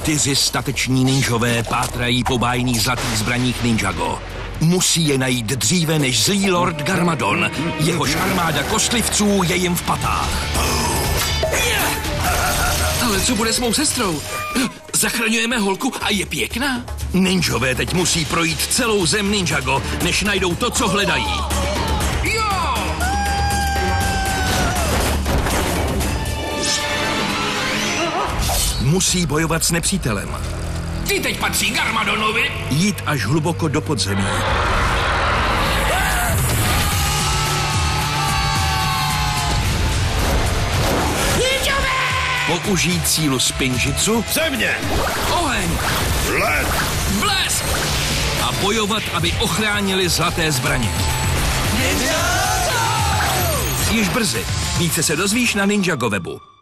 4 stateční ninjové pátrají po bájných zlatých zbraních Ninjago. Musí je najít dříve než zlý Lord Garmadon. Jehož armáda kostlivců je jim v patách. Ale co bude s mou sestrou? Zachraňujeme holku a je pěkná? Ninjové teď musí projít celou zem Ninjago, než najdou to, co hledají. Jo! Musí bojovat s nepřítelem. Ty teď patří Garmadonovi? Jít až hluboko do podzemí. Použít sílu spinjitsu. Země! Oheň! Led! Blesk! A bojovat, aby ochránili zlaté zbraně. Již brzy. Více se dozvíš na Ninjago webu.